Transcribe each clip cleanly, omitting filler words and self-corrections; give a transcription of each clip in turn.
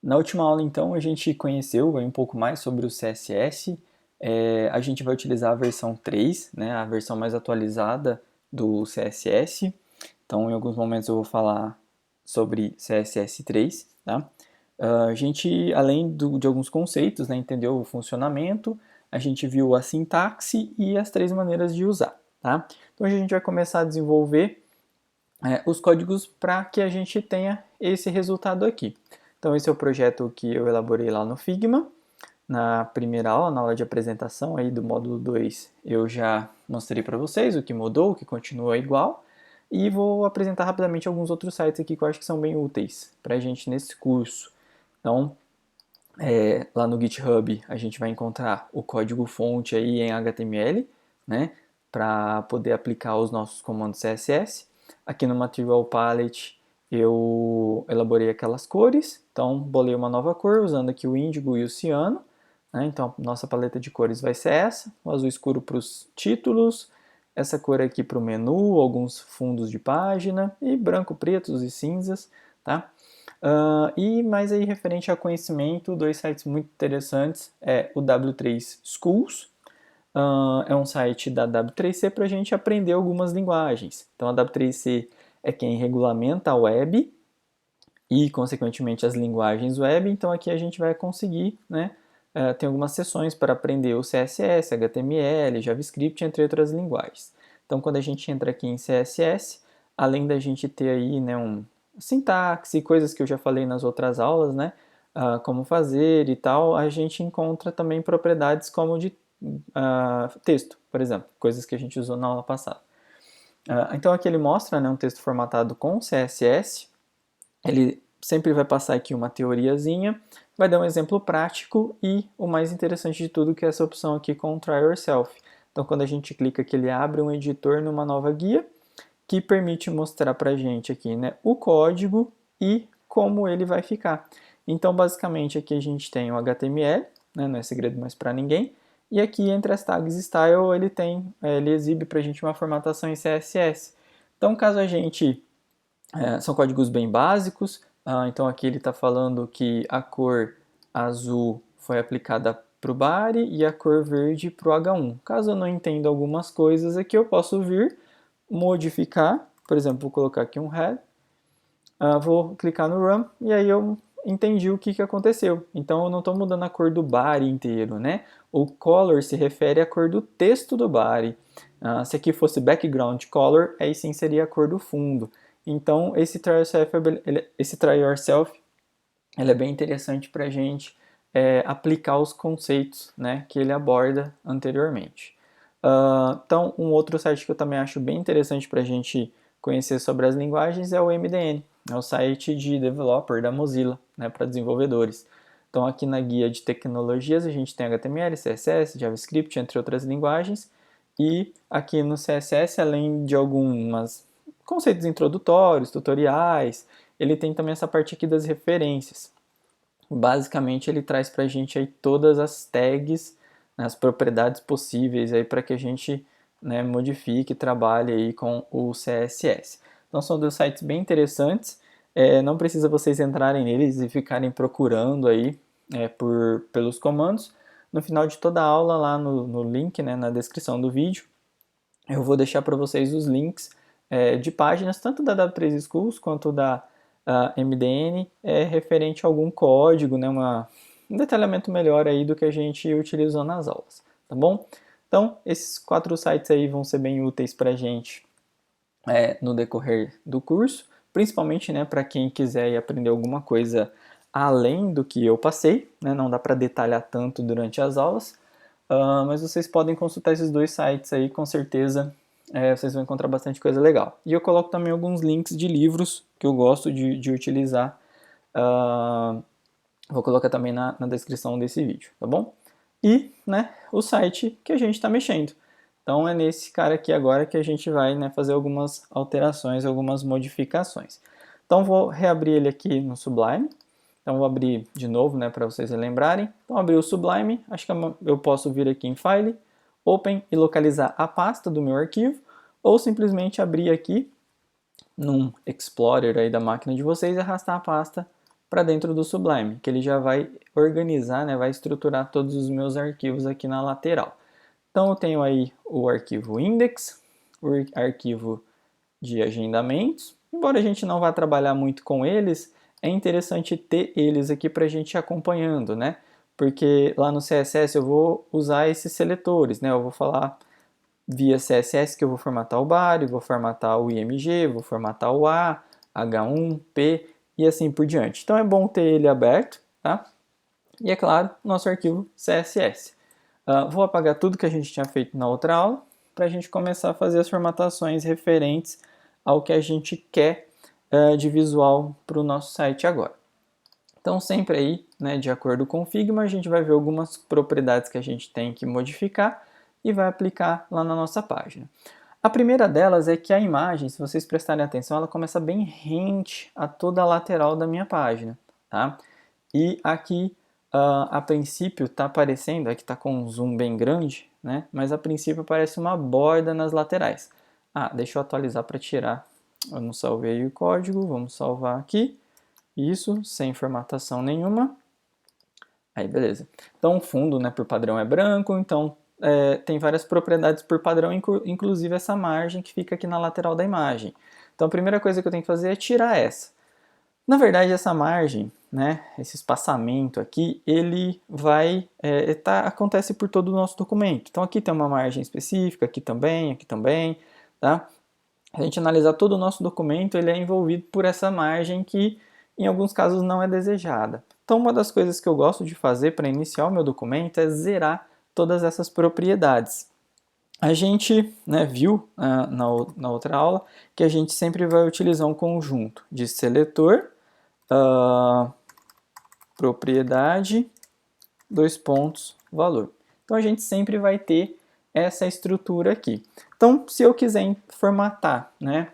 Na última aula, então, a gente conheceu um pouco mais sobre o CSS. A gente vai utilizar a versão 3, né, a versão mais atualizada do CSS. Então, em alguns momentos eu vou falar sobre CSS 3, tá? A gente, além de alguns conceitos, né, entendeu o funcionamento, a gente viu a sintaxe e as três maneiras de usar, tá? Então, a gente vai começar a desenvolver os códigos para que a gente tenha esse resultado aqui. Então esse é o projeto que eu elaborei lá no Figma. Na primeira aula, na aula de apresentação aí do módulo 2, eu já mostrei para vocês o que mudou, o que continua igual, e vou apresentar rapidamente alguns outros sites aqui que eu acho que são bem úteis para a gente nesse curso. Então, lá no GitHub a gente vai encontrar o código fonte aí em HTML, né, para poder aplicar os nossos comandos CSS. Aqui no Material Palette eu elaborei aquelas cores, então bolei uma nova cor usando aqui o índigo e o ciano, né, então nossa paleta de cores vai ser essa, o azul escuro para os títulos, essa cor aqui para o menu, alguns fundos de página, e branco, pretos e cinzas, tá? E mais aí referente a conhecimento, dois sites muito interessantes é o W3 Schools, é um site da W3C para a gente aprender algumas linguagens. Então a W3C é quem regulamenta a web e, consequentemente, as linguagens web. Então aqui a gente vai conseguir, né, tem algumas sessões para aprender o CSS, HTML, JavaScript, entre outras linguagens. Então quando a gente entra aqui em CSS, além da gente ter aí, né, sintaxe, coisas que eu já falei nas outras aulas, né, como fazer e tal, a gente encontra também propriedades como de texto, por exemplo, coisas que a gente usou na aula passada. Então aqui ele mostra, né, um texto formatado com CSS, ele sempre vai passar aqui uma teoriazinha, vai dar um exemplo prático e o mais interessante de tudo que é essa opção aqui com Try Yourself. Então quando a gente clica aqui, ele abre um editor numa nova guia, que permite mostrar para a gente aqui, né, o código e como ele vai ficar. Então, basicamente, aqui a gente tem o HTML, né, não é segredo mais para ninguém, e aqui entre as tags style ele exibe para a gente uma formatação em CSS. Então, caso a gente são códigos bem básicos, então aqui ele está falando que a cor azul foi aplicada para o body e a cor verde para o H1. Caso eu não entenda algumas coisas aqui, eu posso vir modificar, por exemplo, vou colocar aqui um head, vou clicar no run e aí eu entendi o que aconteceu. Então eu não estou mudando a cor do body inteiro, né? O color se refere à cor do texto do body. Se aqui fosse background color, aí sim seria a cor do fundo. Então esse try yourself ele é bem interessante para a gente aplicar os conceitos, né, que ele aborda anteriormente. Então, um outro site que eu também acho bem interessante para a gente conhecer sobre as linguagens é o MDN, é o site de developer da Mozilla, né, para desenvolvedores. Então, aqui na guia de tecnologias a gente tem HTML, CSS, JavaScript, entre outras linguagens, e aqui no CSS, além de alguns conceitos introdutórios, tutoriais, ele tem também essa parte aqui das referências. Basicamente, ele traz para a gente aí todas as tags, né, as propriedades possíveis aí para que a gente, né, modifique e trabalhe aí com o CSS. Então, são dois sites bem interessantes. Não precisa vocês entrarem neles e ficarem procurando aí pelos comandos. No final de toda a aula, lá no link, né, na descrição do vídeo, eu vou deixar para vocês os links de páginas, tanto da W3 Schools quanto da MDN, referente a algum código, né, um detalhamento melhor aí do que a gente utilizou nas aulas, tá bom? Então, esses 4 sites aí vão ser bem úteis para a gente no decorrer do curso, principalmente, né, para quem quiser aprender alguma coisa além do que eu passei, né, não dá para detalhar tanto durante as aulas, mas vocês podem consultar esses dois sites aí, com certeza vocês vão encontrar bastante coisa legal. E eu coloco também alguns links de livros que eu gosto de utilizar, vou colocar também na descrição desse vídeo, tá bom? E, né, o site que a gente está mexendo. Então é nesse cara aqui agora que a gente vai, né, fazer algumas alterações, algumas modificações. Então vou reabrir ele aqui no Sublime. Então vou abrir de novo, né, para vocês lembrarem. Então abri o Sublime, acho que eu posso vir aqui em File, Open e localizar a pasta do meu arquivo, ou simplesmente abrir aqui num Explorer aí da máquina de vocês e arrastar a pasta para dentro do Sublime, que ele já vai organizar, né, vai estruturar todos os meus arquivos aqui na lateral. Então eu tenho aí o arquivo index, o arquivo de agendamentos. Embora a gente não vá trabalhar muito com eles, é interessante ter eles aqui para a gente ir acompanhando, né? Porque lá no CSS eu vou usar esses seletores, né? Eu vou falar via CSS que eu vou formatar o body, vou formatar o IMG, vou formatar o A, H1, P e assim por diante. Então é bom ter ele aberto, tá? E é claro, nosso arquivo CSS. Vou apagar tudo que a gente tinha feito na outra aula para a gente começar a fazer as formatações referentes ao que a gente quer de visual para o nosso site agora. Então sempre aí, né, de acordo com o Figma, a gente vai ver algumas propriedades que a gente tem que modificar e vai aplicar lá na nossa página. A primeira delas é que a imagem, se vocês prestarem atenção, ela começa bem rente a toda a lateral da minha página, tá? E aqui, a princípio, está aparecendo, aqui está com um zoom bem grande, né? Mas a princípio aparece uma borda nas laterais. Deixa eu atualizar para tirar. Eu não salvei o código, vamos salvar aqui. Isso, sem formatação nenhuma. Aí, beleza. Então, o fundo, né, por padrão é branco, então tem várias propriedades por padrão, inclusive essa margem que fica aqui na lateral da imagem. Então, a primeira coisa que eu tenho que fazer é tirar essa. Na verdade, essa margem, né, esse espaçamento aqui, ele acontece por todo o nosso documento. Então, aqui tem uma margem específica, aqui também, tá? Se a gente analisar todo o nosso documento, ele é envolvido por essa margem que, em alguns casos, não é desejada. Então, uma das coisas que eu gosto de fazer para iniciar o meu documento é zerar todas essas propriedades. A gente, né, viu na outra aula que a gente sempre vai utilizar um conjunto de seletor, propriedade, valor. Então a gente sempre vai ter essa estrutura aqui. Então, se eu quiser formatar, né,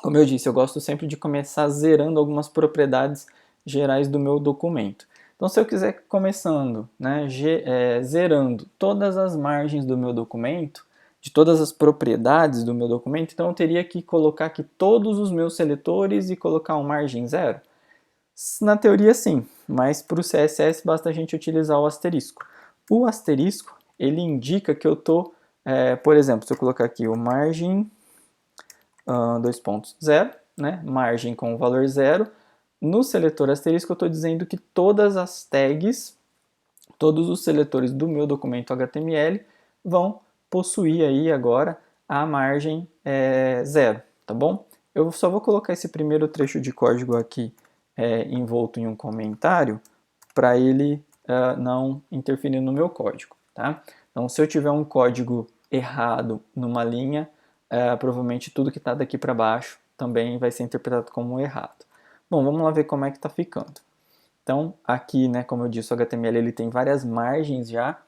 como eu disse, eu gosto sempre de começar zerando algumas propriedades gerais do meu documento. Então, se eu quiser começando, né, zerando todas as margens do meu documento, de todas as propriedades do meu documento, então eu teria que colocar aqui todos os meus seletores e colocar um margem zero? Na teoria, sim, mas para o CSS basta a gente utilizar o asterisco. O asterisco, ele indica que eu estou, por exemplo, se eu colocar aqui o margem 2.0, né, margem com o valor zero, no seletor asterisco eu estou dizendo que todas as tags, todos os seletores do meu documento HTML vão possuir aí agora a margem zero, tá bom? Eu só vou colocar esse primeiro trecho de código aqui envolto em um comentário para ele não interferir no meu código, tá? Então, se eu tiver um código errado numa linha, provavelmente tudo que está daqui para baixo também vai ser interpretado como errado. Bom, vamos lá ver como é que está ficando. Então, aqui, né, como eu disse, o HTML ele tem várias margens já.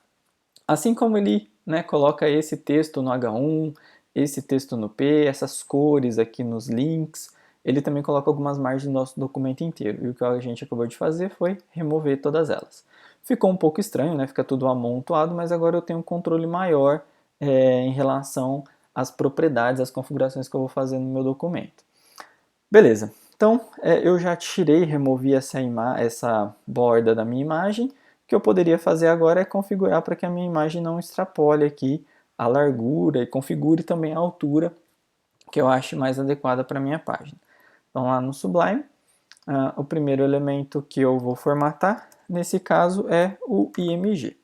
Assim como ele, né, coloca esse texto no H1, esse texto no P, essas cores aqui nos links, ele também coloca algumas margens no nosso documento inteiro. E o que a gente acabou de fazer foi remover todas elas. Ficou um pouco estranho, né? Fica tudo amontoado, mas agora eu tenho um controle maior em relação às propriedades, às configurações que eu vou fazer no meu documento. Beleza. Então, eu já tirei, removi essa borda da minha imagem. O que eu poderia fazer agora é configurar para que a minha imagem não extrapole aqui a largura e configure também a altura que eu acho mais adequada para a minha página. Então, lá no Sublime, o primeiro elemento que eu vou formatar, nesse caso, é o IMG.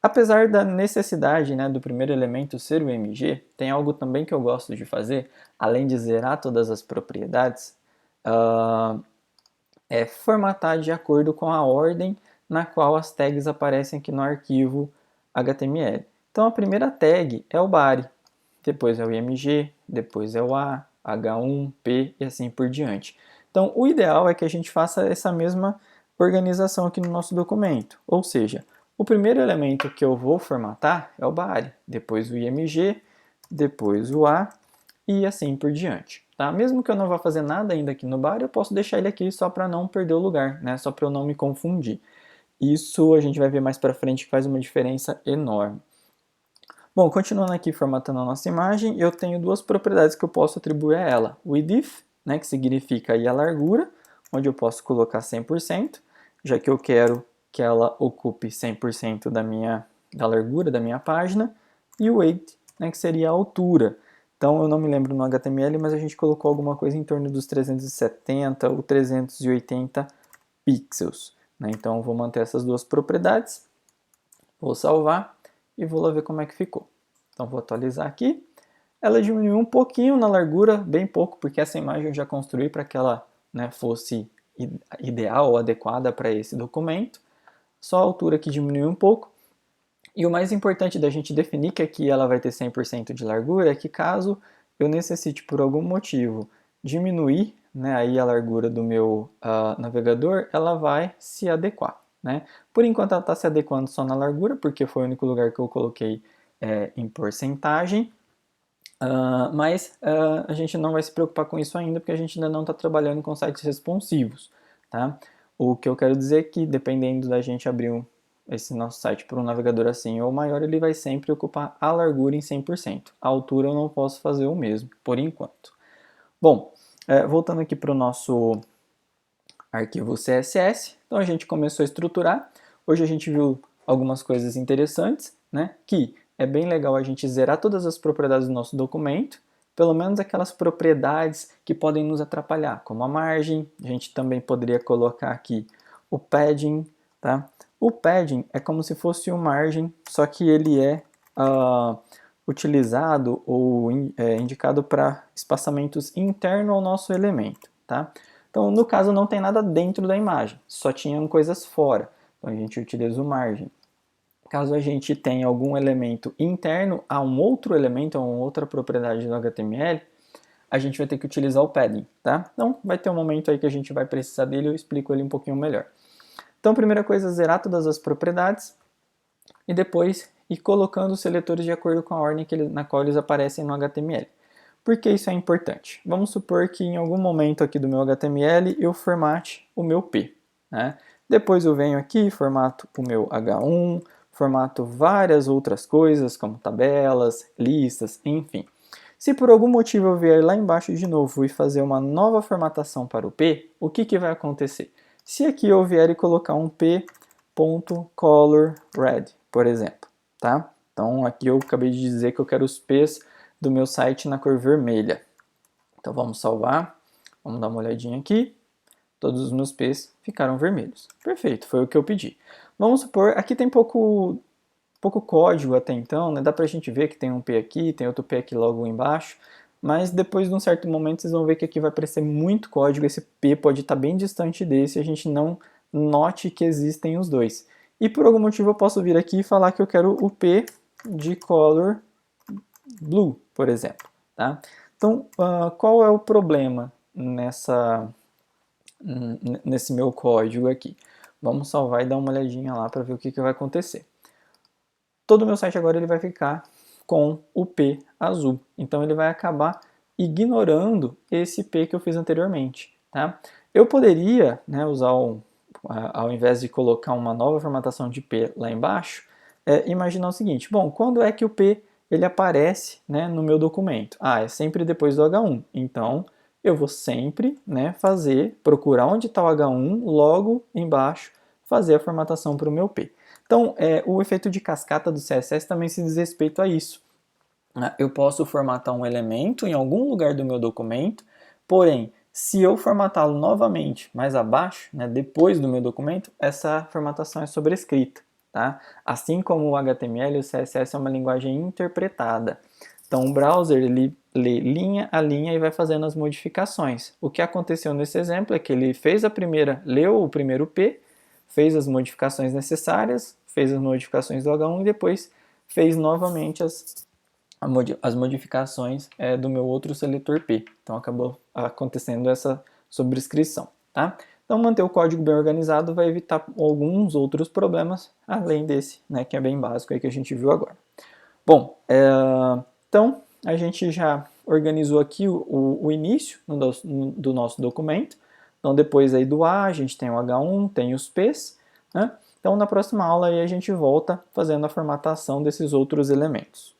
Apesar da necessidade, né, do primeiro elemento ser o IMG, tem algo também que eu gosto de fazer, além de zerar todas as propriedades, é formatar de acordo com a ordem na qual as tags aparecem aqui no arquivo HTML. Então a primeira tag é o body, depois é o IMG, depois é o A, H1, P e assim por diante. Então o ideal é que a gente faça essa mesma organização aqui no nosso documento, ou seja, o primeiro elemento que eu vou formatar é o body, depois o IMG, depois o A e assim por diante. Tá? Mesmo que eu não vá fazer nada ainda aqui no body, eu posso deixar ele aqui só para não perder o lugar, né? Só para eu não me confundir. Isso a gente vai ver mais para frente que faz uma diferença enorme. Bom, continuando aqui formatando a nossa imagem, eu tenho duas propriedades que eu posso atribuir a ela. O width, né, que significa aí a largura, onde eu posso colocar 100%, já que eu quero que ela ocupe 100% da largura da minha página, e o weight, né, que seria a altura. Então eu não me lembro no HTML, mas a gente colocou alguma coisa em torno dos 370 ou 380 pixels. Né? Então eu vou manter essas duas propriedades, vou salvar e vou lá ver como é que ficou. Então vou atualizar aqui. Ela diminuiu um pouquinho na largura, bem pouco, porque essa imagem eu já construí para que ela, né, fosse ideal ou adequada para esse documento. Só a altura que diminuiu um pouco. E o mais importante da gente definir que aqui ela vai ter 100% de largura é que caso eu necessite por algum motivo diminuir, né, aí a largura do meu navegador, ela vai se adequar. Né? Por enquanto ela está se adequando só na largura, porque foi o único lugar que eu coloquei em porcentagem. Mas a gente não vai se preocupar com isso ainda, porque a gente ainda não está trabalhando com sites responsivos. Tá? O que eu quero dizer é que, dependendo da gente abrir esse nosso site para um navegador assim ou maior, ele vai sempre ocupar a largura em 100%. A altura eu não posso fazer o mesmo, por enquanto. Bom, voltando aqui para o nosso arquivo CSS, então a gente começou a estruturar. Hoje a gente viu algumas coisas interessantes, né? Que é bem legal a gente zerar todas as propriedades do nosso documento, pelo menos aquelas propriedades que podem nos atrapalhar, como a margem. A gente também poderia colocar aqui o padding, tá? O padding é como se fosse o margem, só que ele é utilizado ou indicado para espaçamentos internos ao nosso elemento, tá? Então, no caso, não tem nada dentro da imagem, só tinham coisas fora. Então, a gente utiliza o margem. Caso a gente tenha algum elemento interno a um outro elemento, a uma outra propriedade do HTML, a gente vai ter que utilizar o padding, tá? Então, vai ter um momento aí que a gente vai precisar dele, eu explico ele um pouquinho melhor. Então, a primeira coisa é zerar todas as propriedades e depois ir colocando os seletores de acordo com a ordem na qual eles aparecem no HTML. Por que isso é importante? Vamos supor que em algum momento aqui do meu HTML eu formate o meu P. Né? Depois eu venho aqui, formato o meu H1, formato várias outras coisas, como tabelas, listas, enfim. Se por algum motivo eu vier lá embaixo de novo e fazer uma nova formatação para o P, o que vai acontecer? Se aqui eu vier e colocar um p.color red, por exemplo, tá? Então aqui eu acabei de dizer que eu quero os P's do meu site na cor vermelha. Então vamos salvar, vamos dar uma olhadinha aqui. Todos os meus P's ficaram vermelhos. Perfeito, foi o que eu pedi. Vamos supor, aqui tem pouco código até então, né? Dá pra gente ver que tem um P aqui, tem outro P aqui logo embaixo, mas depois de um certo momento vocês vão ver que aqui vai aparecer muito código, esse P pode estar bem distante desse e a gente não note que existem os dois. E por algum motivo eu posso vir aqui e falar que eu quero o P de color blue, por exemplo. Tá? Então, qual é o problema nesse meu código aqui? Vamos salvar e dar uma olhadinha lá para ver o que vai acontecer. Todo o meu site agora ele vai ficar com o P azul. Então ele vai acabar ignorando esse P que eu fiz anteriormente. Tá? Eu poderia, né, usar ao invés de colocar uma nova formatação de P lá embaixo, imaginar o seguinte: bom, quando é que o P ele aparece, né, no meu documento? É sempre depois do H1. Então eu vou sempre, né, procurar onde está o H1, logo embaixo, fazer a formatação para o meu P. Então, o efeito de cascata do CSS também se diz respeito a isso. Eu posso formatar um elemento em algum lugar do meu documento, porém, se eu formatá-lo novamente mais abaixo, né, depois do meu documento, essa formatação é sobrescrita. Tá? Assim como o HTML, o CSS é uma linguagem interpretada. Então, o browser ele lê linha a linha e vai fazendo as modificações. O que aconteceu nesse exemplo é que ele leu o primeiro P, fez as modificações necessárias, fez as modificações do H1 e depois fez novamente as modificações do meu outro seletor P. Então acabou acontecendo essa sobrescrição. Tá? Então manter o código bem organizado vai evitar alguns outros problemas, além desse, né, que é bem básico aí que a gente viu agora. Bom, então a gente já organizou aqui o início do nosso documento. Então depois aí do A, a gente tem o H1, tem os P's, né? Então na próxima aula aí a gente volta fazendo a formatação desses outros elementos.